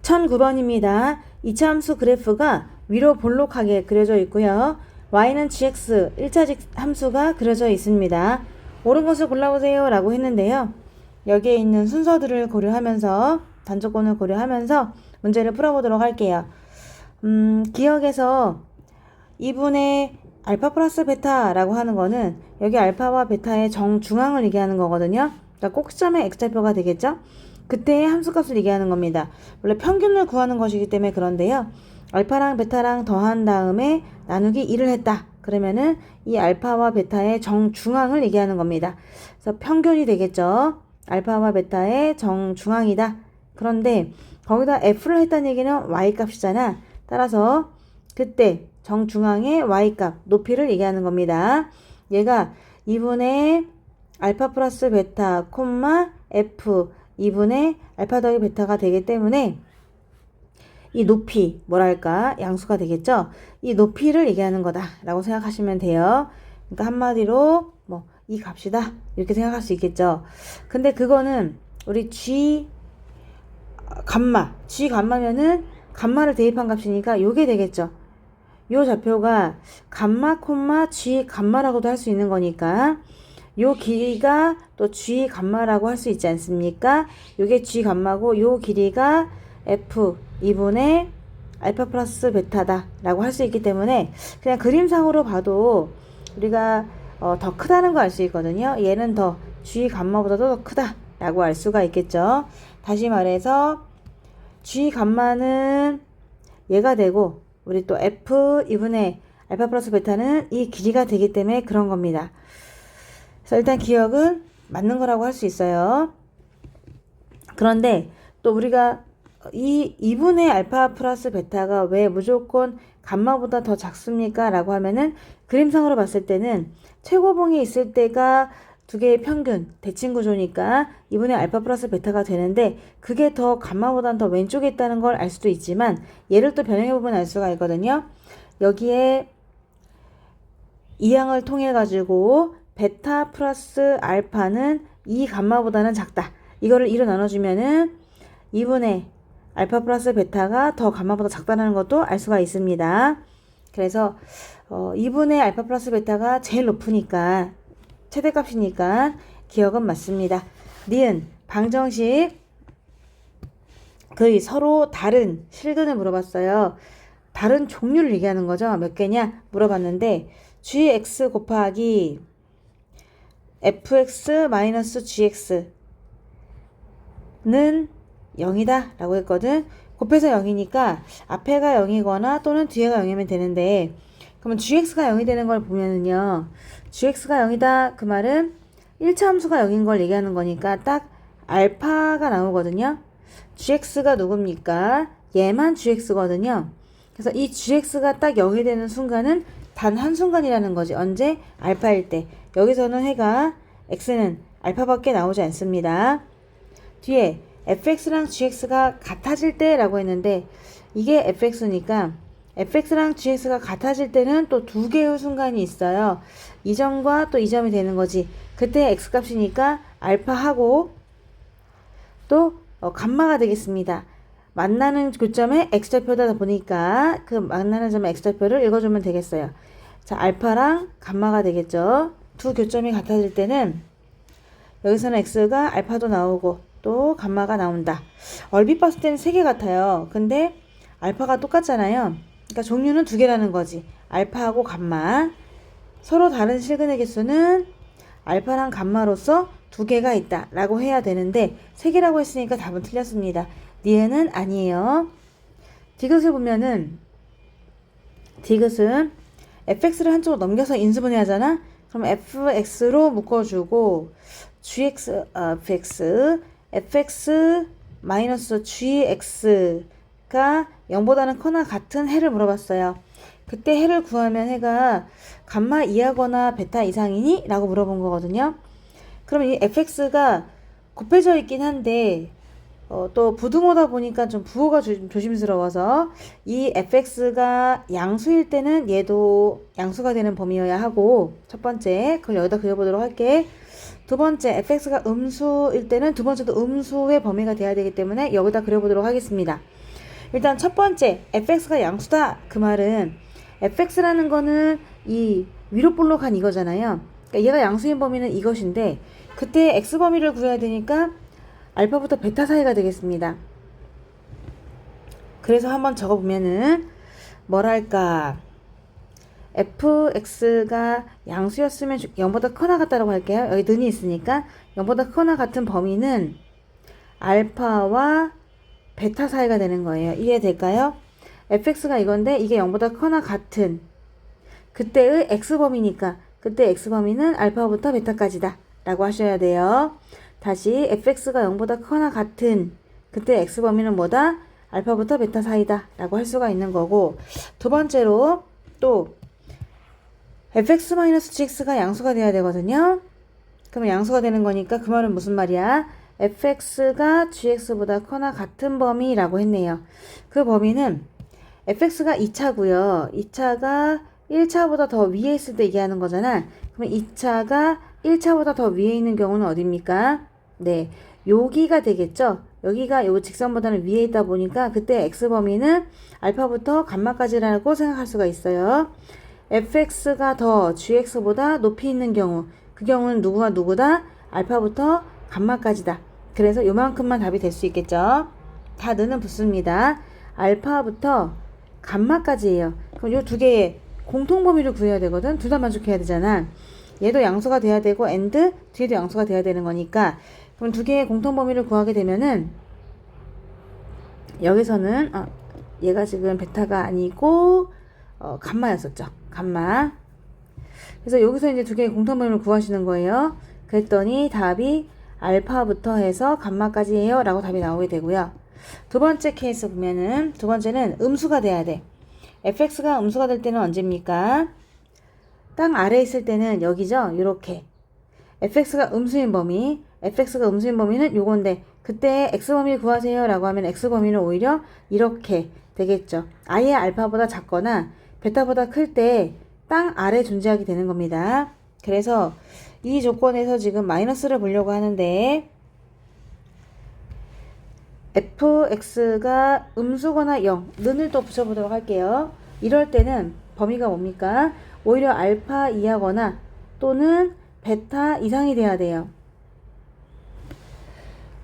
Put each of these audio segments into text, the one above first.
1009번입니다. 이차함수 그래프가 위로 볼록하게 그려져 있고요. y는 gx 1차직 함수가 그려져 있습니다. 옳은 것을 골라보세요 라고 했는데요. 여기에 있는 순서들을 고려하면서 단조건을 고려하면서 문제를 풀어보도록 할게요. 기억에서 2분의 알파 플러스 베타라고 하는 거는 여기 알파와 베타의 정중앙을 얘기하는 거거든요. 그러니까 꼭지점의 x좌표가 되겠죠. 그때의 함수값을 얘기하는 겁니다. 원래 평균을 구하는 것이기 때문에 그런데요. 알파랑 베타랑 더한 다음에 나누기 2를 했다. 그러면은 이 알파와 베타의 정중앙을 얘기하는 겁니다. 그래서 평균이 되겠죠. 알파와 베타의 정중앙이다. 그런데 거기다 f를 했다는 얘기는 y값이잖아. 따라서 그때 정중앙의 y값, 높이를 얘기하는 겁니다. 얘가 2분의 알파 플러스 베타, f 2분의 알파 더하기 베타가 되기 때문에 이 높이, 뭐랄까, 양수가 되겠죠? 이 높이를 얘기하는 거다라고 생각하시면 돼요. 그러니까 한마디로 이 값이다 이렇게 생각할 수 있겠죠. 근데 그거는 우리 g 감마면은 감마를 대입한 값이니까 요게 되겠죠. 요 좌표가 감마, g 감마라고도 할 수 있는 거니까 요 길이가 또 g 감마라고 할 수 있지 않습니까? 요게 g 감마고 요 길이가 f 2분의 알파 플러스 베타다 라고 할 수 있기 때문에 그냥 그림상으로 봐도 우리가 더 크다는 거 알 수 있거든요. 얘는 더 g 감마보다도 더 크다 라고 알 수가 있겠죠. 다시 말해서 g 감마는 얘가 되고 우리 또 f 2분의 알파 플러스 베타는 이 길이가 되기 때문에 그런 겁니다. 그래서 일단 기억은 맞는 거라고 할 수 있어요. 그런데 또 우리가 이 2분의 알파 플러스 베타가 왜 무조건 감마보다 더 작습니까? 라고 하면은 그림상으로 봤을 때는 최고봉에 있을 때가 두 개의 평균, 대칭 구조니까 2분의 알파 플러스 베타가 되는데 그게 더 감마보다는 더 왼쪽에 있다는 걸 알 수도 있지만 얘를 또 변형해보면 알 수가 있거든요. 여기에 이 항을 통해 가지고 베타 플러스 알파는 이 감마보다는 작다. 이거를 2로 나눠주면은 2분의 알파 플러스 베타가 더 감마보다 작다는 것도 알 수가 있습니다. 그래서 2분의 알파 플러스 베타가 제일 높으니까 최대값이니까 기억은 맞습니다. 니은 방정식 서로 다른 실근을 물어봤어요. 다른 종류를 얘기하는 거죠. 몇 개냐 물어봤는데 gx 곱하기 fx 마이너스 gx는 0이다 라고 했거든. 곱해서 0이니까 앞에가 0이거나 또는 뒤에가 0이면 되는데 그러면 gx가 0이 되는 걸 보면은요. gx가 0이다 그 말은 1차 함수가 0인 걸 얘기하는 거니까 딱 알파가 나오거든요. gx가 누굽니까? 얘만 gx거든요. 그래서 이 gx가 딱 0이 되는 순간은 단 한순간이라는 거지. 언제? 알파일 때. 여기서는 해가 x는 알파밖에 나오지 않습니다. 뒤에 fx랑 gx가 같아질 때 라고 했는데 이게 fx니까 fx랑 gx가 같아질 때는 또 두 개의 순간이 있어요. 이 점과 또 이 점이 되는 거지. 그때 x값이니까 알파하고 또 감마가 되겠습니다. 만나는 교점에 x좌표다 보니까 그 만나는 점의 x좌표를 읽어주면 되겠어요. 자, 알파랑 감마가 되겠죠. 두 교점이 같아질 때는 여기서는 x가 알파도 나오고 또 감마가 나온다. 얼핏 봤을 때는 세 개 같아요. 근데 알파가 똑같잖아요. 그러니까 종류는 두 개라는 거지. 알파하고 감마. 서로 다른 실근의 개수는 알파랑 감마로서 두 개가 있다 라고 해야 되는데 세 개라고 했으니까 답은 틀렸습니다. 니은은 아니에요. 디귿을 보면은 디귿은 fx를 한쪽으로 넘겨서 인수분해 하잖아. 그럼 fx로 묶어주고 fx 마이너스 gx가 0보다는 커나 같은 해를 물어봤어요. 그때 해를 구하면 해가 감마 이하거나 베타 이상이니? 라고 물어본 거거든요. 그럼 이 fx가 곱해져 있긴 한데 또 부등호다 보니까 좀 부호가 조심스러워서 이 fx가 양수일 때는 얘도 양수가 되는 범위여야 하고 첫 번째 그걸 여기다 그려보도록 할게. 두 번째 fx가 음수일 때는 두 번째도 음수의 범위가 돼야 되기 때문에 여기다 그려보도록 하겠습니다. 일단 첫 번째 fx가 양수다. 그 말은 fx라는 거는 이 위로 볼록한 이거잖아요. 그러니까 얘가 양수인 범위는 이것인데 그때 x 범위를 구해야 되니까 알파부터 베타 사이가 되겠습니다. 그래서 한번 적어보면은 뭐랄까 fx가 양수였으면 0보다 크거나 같다라고 할게요. 여기 는이 있으니까 0보다 크거나 같은 범위는 알파와 베타 사이가 되는 거예요. 이해될까요? fx가 이건데 이게 0보다 크거나 같은 그때의 x범위니까 그때 x범위는 알파부터 베타까지다 라고 하셔야 돼요. 다시 fx가 0보다 크거나 같은 그때 x범위는 뭐다? 알파부터 베타 사이다 라고 할 수가 있는 거고, 두 번째로 또 fx-gx가 양수가 돼야 되거든요. 그러면 양수가 되는 거니까 그 말은 무슨 말이야? fx가 gx보다 커나 같은 범위라고 했네요. 그 범위는 fx가 2차고요. 2차가 1차보다 더 위에 있을 때 얘기하는 거잖아. 그러면 2차가 1차보다 더 위에 있는 경우는 어딥니까? 네, 여기가 되겠죠. 여기가 요 직선보다는 위에 있다 보니까 그때 x범위는 알파부터 감마까지라고 생각할 수가 있어요. fx가 더 gx보다 높이 있는 경우, 그 경우는 누구가 누구다? 알파부터 감마까지다. 그래서 요만큼만 답이 될 수 있겠죠. 다 는은 붙습니다. 알파부터 감마까지예요. 그럼 요 두 개의 공통범위를 구해야 되거든. 둘 다 만족해야 되잖아. 얘도 양수가 돼야 되고 and 뒤에도 양수가 돼야 되는 거니까, 그럼 두 개의 공통범위를 구하게 되면은 여기서는 얘가 지금 베타가 아니고 감마였었죠. 감마. 그래서 여기서 이제 두 개의 공통범위를 구하시는 거예요. 그랬더니 답이 알파부터 해서 감마까지예요 라고 답이 나오게 되고요. 두 번째 케이스 보면은 두 번째는 음수가 돼야 돼. fx가 음수가 될 때는 언제입니까? 땅 아래에 있을 때는 여기죠. 이렇게 fx가 음수인 범위는 요건데 그때 x범위 구하세요 라고 하면 x범위는 오히려 이렇게 되겠죠. 아예 알파보다 작거나 베타보다 클 때 땅 아래 존재하게 되는 겁니다. 그래서 이 조건에서 지금 마이너스를 보려고 하는데 fx가 음수거나 0, 는을 또 붙여보도록 할게요. 이럴 때는 범위가 뭡니까? 오히려 알파 이하거나 또는 베타 이상이 돼야 돼요.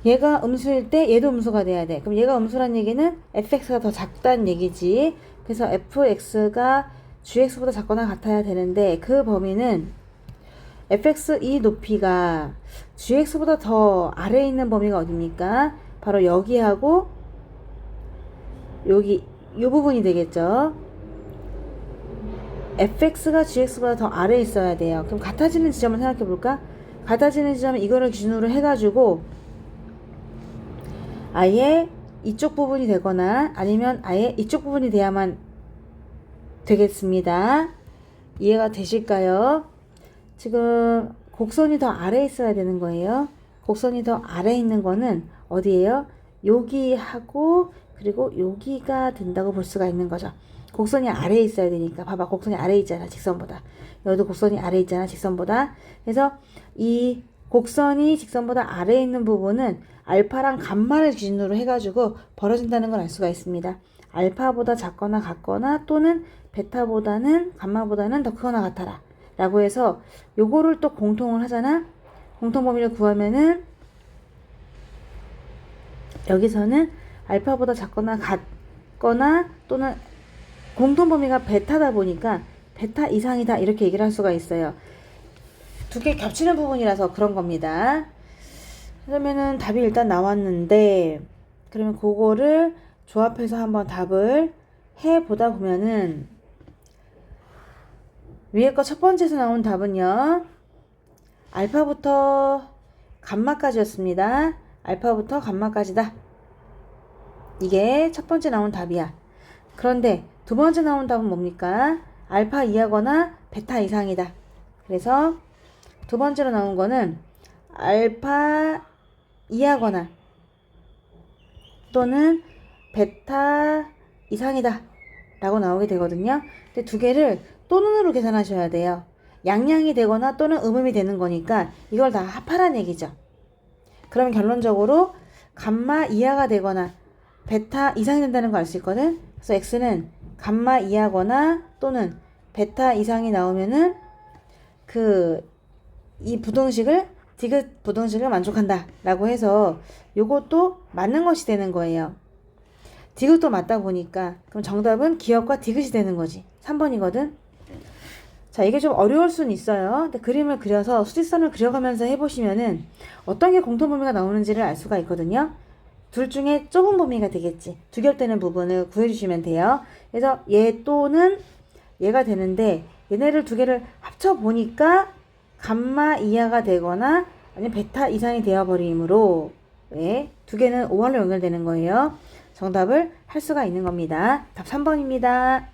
얘가 음수일 때 얘도 음수가 돼야 돼. 그럼 얘가 음수란 얘기는 fx가 더 작다는 얘기지. 그래서 fx가 gx보다 작거나 같아야 되는데 그 범위는 fx 이 높이가 gx보다 더 아래에 있는 범위가 어딥니까? 바로 여기하고 여기 이 부분이 되겠죠. fx가 gx보다 더 아래에 있어야 돼요. 그럼 같아지는 지점을 생각해 볼까? 같아지는 지점은 이거를 기준으로 해가지고 아예 이쪽 부분이 되거나 아니면 아예 이쪽 부분이 돼야만 되겠습니다. 이해가 되실까요? 지금 곡선이 더 아래에 있어야 되는 거예요. 곡선이 더 아래에 있는 거는 어디예요? 여기하고 그리고 여기가 된다고 볼 수가 있는 거죠. 곡선이 아래에 있어야 되니까. 봐봐, 곡선이 아래에 있잖아, 직선보다. 여기도 곡선이 아래에 있잖아, 직선보다. 그래서 이 곡선이 직선보다 아래에 있는 부분은 알파랑 감마를 기준으로 해가지고 벌어진다는 걸 알 수가 있습니다. 알파보다 작거나 같거나 또는 베타보다는 감마보다는 더 크거나 같아라 라고 해서 요거를 또 공통을 하잖아. 공통범위를 구하면은 여기서는 알파보다 작거나 같거나 또는 공통범위가 베타다 보니까 베타 이상이다 이렇게 얘기를 할 수가 있어요. 두 개 겹치는 부분이라서 그런 겁니다. 그러면은 답이 일단 나왔는데, 그러면 그거를 조합해서 한번 답을 해보다 보면은 위에 거 첫 번째에서 나온 답은요, 알파부터 감마까지였습니다. 알파부터 감마까지다. 이게 첫 번째 나온 답이야. 그런데 두 번째 나온 답은 뭡니까? 알파 이하거나 베타 이상이다. 그래서 두 번째로 나온 거는 알파 이하거나 또는 베타 이상이다 라고 나오게 되거든요. 근데 두 개를 또는으로 계산하셔야 돼요. 양양이 되거나 또는 음음이 되는 거니까 이걸 다 합하란 얘기죠. 그러면 결론적으로 감마 이하가 되거나 베타 이상이 된다는 거 알 수 있거든. 그래서 x는 감마 이하거나 또는 베타 이상이 나오면은 이 부등식을 디귿 부등식을 만족한다 라고 해서 요것도 맞는 것이 되는 거예요. 디귿도 맞다 보니까 그럼 정답은 기역과 디귿이 되는 거지. 3번이거든. 자, 이게 좀 어려울 수는 있어요. 근데 그림을 그려서 수직선을 그려가면서 해보시면은 어떤 게 공통범위가 나오는지를 알 수가 있거든요. 둘 중에 좁은 범위가 되겠지. 두겹되는 부분을 구해주시면 돼요. 그래서 얘 또는 얘가 되는데 얘네를 두 개를 합쳐보니까 감마 이하가 되거나 아니면 베타 이상이 되어버리므로 두 개는 5할로 연결되는 거예요. 정답을 할 수가 있는 겁니다. 답 3번입니다.